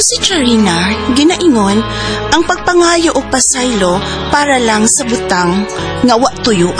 Si Charina, ginaingon, ang pagpangayo o pasaylo para lang sa butang nga wa tuyo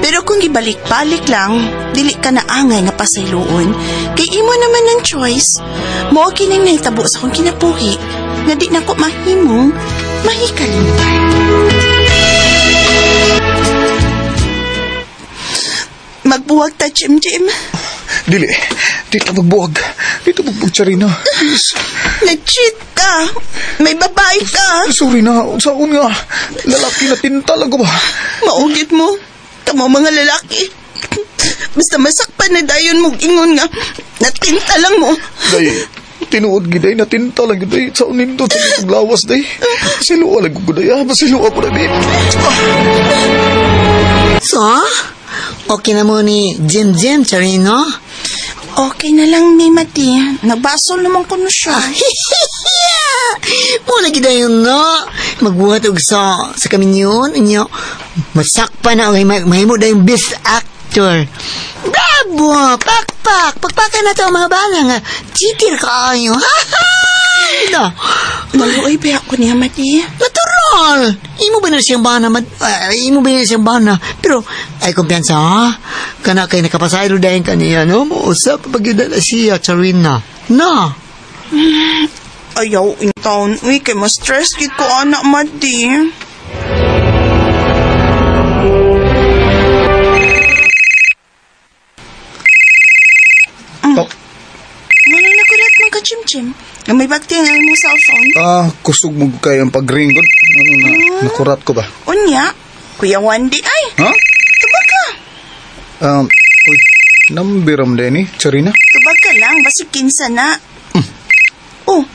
Pero kung gibalik-balik lang, dili ka na angay nga pasayloon. Kay imo naman ng choice, mo kinang nahitabo sa kong kinapuhi, nga di na ko mahimong mahikalimtan. Magbuwag ta, Jim. Dili, dito magbuwag. Dito magbuwag, Charina. Please. Nag-cheat ka. May babae ka. Sorry na, saan nga. Lalaki na tintal ako ba? Maugit mo. Tamo mga lalaki. Basta masakpan na dayon mong ingon nga. Natinta lang mo. Day, tinuod giday, natinta lang giday. Saan nito sa itong lawas, day. Pasiluwa lang ko, day. Pasiluwa ko na, day. So, okay na mo ni Jim, Charino? Okay na lang, Mimati. Nagbasol naman ko na siya. Muna kita yun, no? Magbuhat og sa kami yun. Masakpa na. Okay, mahimo na yung best actor. Bravo! Pakpak! Pakpakan na to mga bana nga. Chitir ka kayo. Maluoy ba ako niya, Mati? Natural! Imo ba na siyang bana? Pero, ay kumpiyansa, ha? Kana kay nakapasayro dahil kaniya, no? Mausap, pag-idala siya, Charina. Na? Ayaw, in town. Uy, kay ma-stress kit ko, anak, Mati. Wala na kulat mga ka-chim-chim. May bagti nga mo cellphone. Kusog mo kayo ang pag-ring ko. Nakurat ko ba? Unya, Kuya Wandy ay. Ha? Tubag ka. Uy, nambiram din Charina? Tubag ka lang, basi kinsa na. Oh,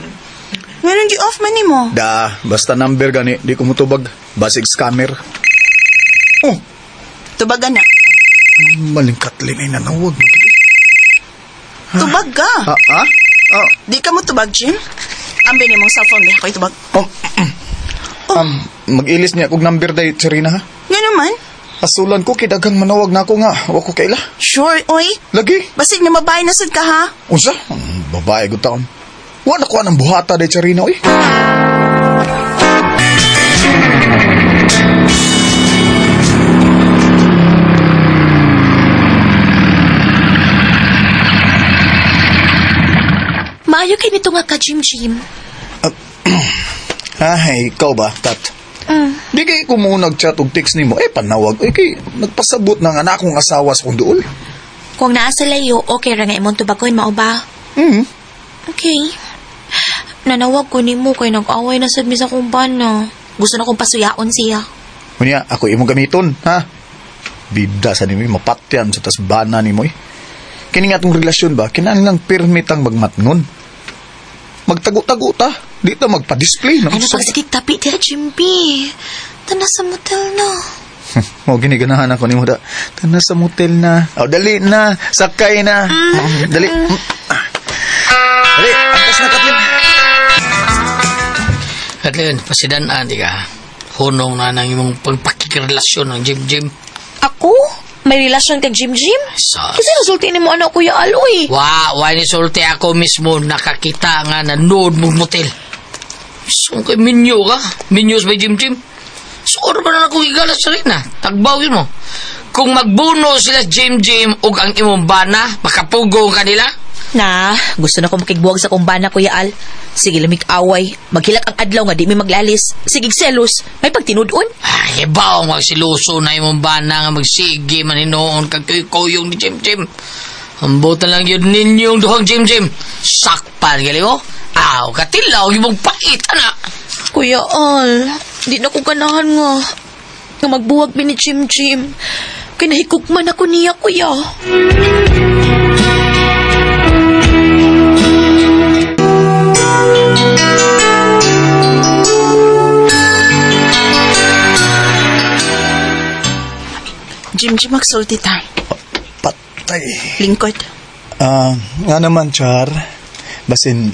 ngayon di off man ni mo. Basta number gani, di ko mo tubag. Basig scammer. Oh, tubagan na. Malingkatlin ay nanawag mo. Tubag ka. Di ka mo tubag, Jim? Ambi ni mong cellphone, di ako itubag. Mag-ilis niya kong number day, Charina, ha? Nga naman. Asulan ko, kidagang manawag na ako nga. Wako kaila. Sure, oy. Lagi. Basig na mabahay na sad ka, ha? Unsa? Babae ko taon. Wala ko anang buhata day, Charina, oy. Maayo kay nito nga ka, Jim. Ikaw ba, Tat? Di kay ko mo nag-chat og text ni mo, panawag. Kay nagpasabot ng anak kong asawa sa kong duol. Kung naa sa layo, okay ra nga imong tubagon, mao ba? Okay. Nanawag ko ni mo kay nag-away na sad mi sa kumpana. Gusto na kong pasuyaon siya. Kunya, ako imong gamiton, ha? Bida sa nimo, mapatyan sa tasbana ni mo, Kini nga itong relasyon ba, kinahanglang permitang magmatngon. Magtago-tago ta. Di ta magpa-display. No? Ano pagsigig tapi tira, Jimby? Tana sa motel na. Giniganahan ako ni mo da. Tana sa motel na. Dali na. Sakay na. Dali. Dali. Antas na, Katlin. Katlin, pasidanaan, di ka. Hunong na nang imong pagpakikrelasyon ng Jim. Ako? May relasyon kag Jim? Kasi nasulti ni mo anak Kuya Aloy. Why nisulti ako mismo nakakita nga nanood mong motel. So, kay minyo ka? Minyos by Jim? So, ano ba na akong igalas sa rin na? Tagbaw yun mo. Kung magbuno sila Jim ug ang imong bana, makapugong kanila? Na, gusto na ko makigbuwag sa kumbana, Kuya Al. Sige, lamig away. Maghilak ang adlaw nga di may maglalis. Sige, selos. May pagtinudon. Ay, baong magsiluso na imong bana nga magsige maninoon kag kuyong ni Jim. Ambutan lang yun ninyong duhang Jim. Sakpan, gali mo? Katilaw, yung mong pait, ana. Kuya Al, di na ko ganahan nga. Nga magbuwag mi ni Jim. Kinahikukman ako niya, Kuya. Jim, magsulti ta. Patay. Lingkod. Nga naman, Char. Basin,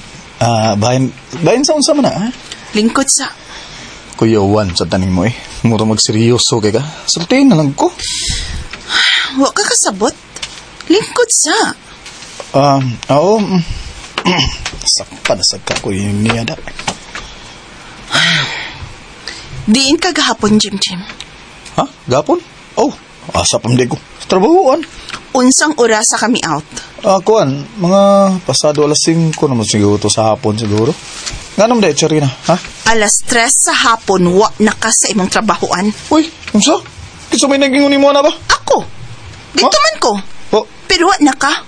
bahin sa unsa man na, ha? Lingkod sa... Kuya Juan, sa taning mo, Mura magseryoso kay ka. Sultihin na lang ko. Wa ka kasabot. Lingkod sa... Oo. Sakpan sa ko yung niyada. Diin ka gahapon, Jim. Ha? Gapon? Oh, asa pamdi ko. Trabahoan. Unsang orasa kami out. Kuan, mga pasado alas 5 naman siguro to sa hapon siguro. Nga naman dahil, Charina, ha? Alas 3 sa hapon, wa na ka sa imong trabahoan. Uy, unsa? Kisa may naging mo na ba? Ako? Dito man ko. Oh, Pero wa na ka.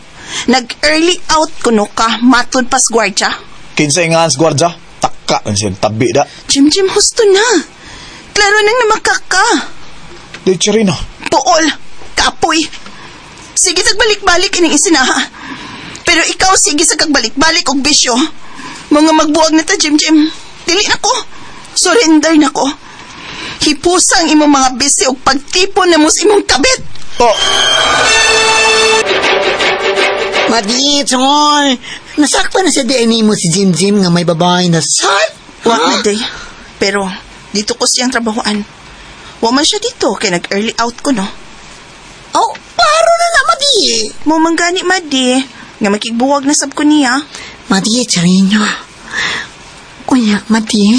Nag-early out kuno ka, matod pas gwardya. kinsay nga ans gwardya. Taka, ang siya tabi da. Jim, husto na. Klaro nang namakaka. Dahil, Charina. Puol, kapoy. Sige tagbalik-balik ining isinaha. Pero ikaw sige sa kagbalik-balik og bisyo. Mga magbuwag na ta, Jim. Dili na ko. Surrender na ko. Hipusang imong mga bisi og pagtipon na mo sa imong kabit. Oh, Madi, Chol. Nasakpan na sa DNA mo si Jim nga may babae na sal. Wa na day. Pero dito ko siyang trabahoan. Wa man siya dito kay nag-early out ko, no? Oh, paro na Madi. Mo manggani, Madi. Nga makigbuwag na sab ko niya. Madi, Charino. Unya, Madi.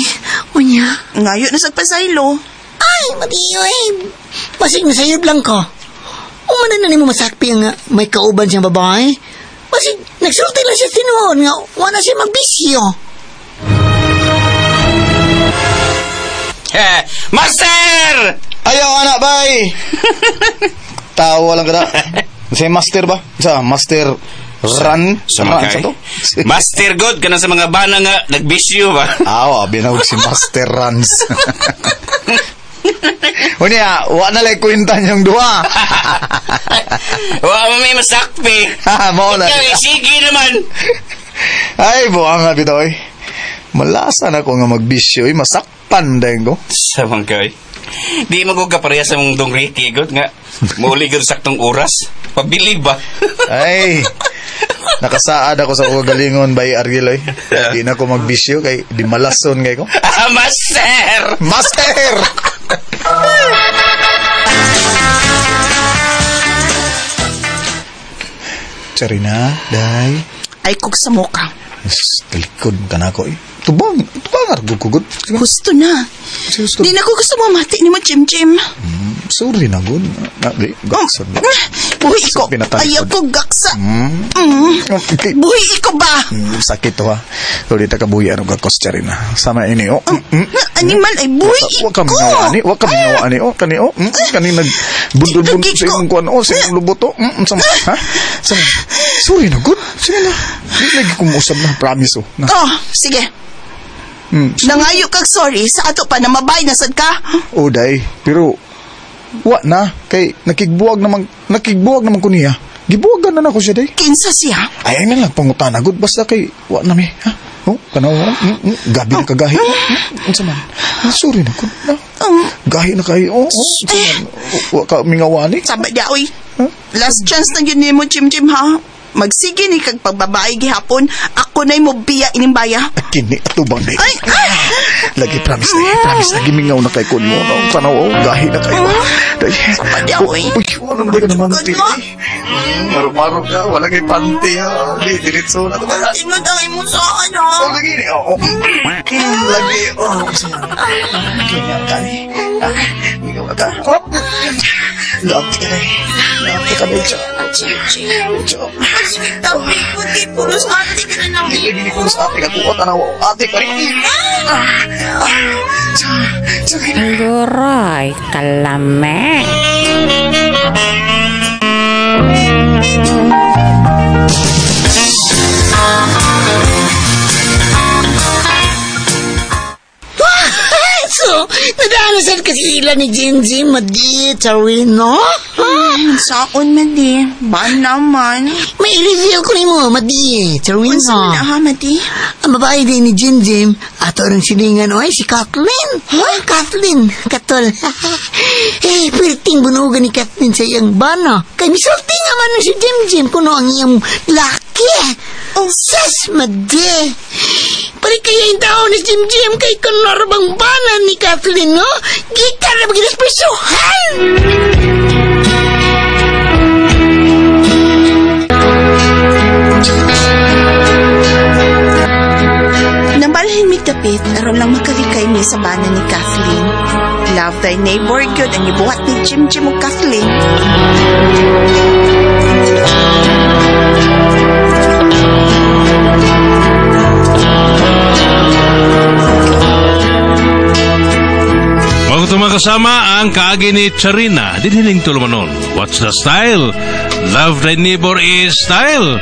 Unya. Ngayon na sa pasaylo. Ay, Madi, oy. Basig na sayod lang ko. Umana na ni mo masakpi nga may kauban siyang babae. Basig, nagsulti lang siya tinuon nga wala siya magbisyo. Master! ayaw, anak, bay! Tawa lang ka na. Si Master ba? Sa Master Run? Run sa to? Master God ka na sa mga bana nga nagbisyo ba? Awa, binawag si Master Runs. Unya, wa na lang kwenta niyong duha. Wa mo may masakpi. Mao na. Ikaw, sige naman. Ay, buha nga bitoy. Malasa na ko nga magbisyo, masakpan dahil ko. Samang kay. Di mo ko kapareha sa mong dong Ricky, God nga. Muli ko saktong oras. Pabili ba? Ay, nakasaad ako sa kagalingon by Argiloy. Di na ko magbisyo kay di malason kay ko. Master! Master! Charina, day. Ay kog sa muka. Talikod ka na ako eh. Tubang argugugod. Gusto na. Gusto. Di na ko gusto mamati ni mo, Jim. Sorry na, good. Gaksad ba? Buhi ko. Pinatalikod. Ayaw ko gaksa. Okay. Buhi ko ba? Sakit to ha. So dito ka buhi ano ka Charina. Sama ini oh. Animal ay buhi Wag ka minawani. Wag ka minawani. Oh, kani oh. Kani nagbundol-bundol sa imong kuan oh. Sa imong lubot oh. Sama. Ha? Sama. Sorry na, good. Sige na. Di lagi kumusab na. Promise oh. Na. Oh, sige. Nangayo kag sorry sa ato pa na mabay na sad ka. Oh, day. Pero wa na kay nakigbuwag naman ko niya. Gibuwagan na ko siya day. Kinsa siya? Ay na lang pangutana good basta kay wa na mi. Ha? Oh, kanaw. Gabi na kagahi. Unsa man? Sorry na ko. Gahi na kay. Oh, unsa man? Wa ka mingawani. Sabay di oy. Last chance na yun mo, Jim, ha? Magsige ni kag pagbabae gihapon, ako na'y mo biya inimbaya. Kini atubang day. Ay! Lagi promise lagi mingaw na kay kun mo. Kanaw gahi na kay. Day. Uy. Uy, wala na naman ti. Maro ka, wala kay panty ha. Di diretso na to. Tingnan ang imo sa ano. Oh, lagi ni. Oh. Lagi. Oh, kanya kani. Mingaw ka. Lati ka day. Lati ka day. Chop. Tapi ko di pulos ate ka na lang. Hindi ko sa ate ka tuwa tanaw. Ate ka rin. Guroy, kalame. So, nadaanan kasi sila ni Jim, Madi, Charino. Saon, Madi. Ba naman? May reveal ko ni mo, Madi, Charino. Unsa na ha, Madi? Ang babae din ni Jim, ato rin silingan, oy, si Kathleen. Kathleen, katol. Eh, perting bunugan ni Kathleen sa iyang bana. Kay misulti nga man si Jim, kuno ang iyang laki. Oh, sas, Madi. Pari kaya yung tao ni Jim, kay kunarbang bana ni Kathleen, no? Gika na maginas presyuhan! kami sa bana ni Kathleen. Love thy neighbor good ang ibuhat ni Jim o Kathleen. Bago ito makasama ang kaagi ni Charina, dinhiling tulumanon. What's the style? Love thy neighbor is style.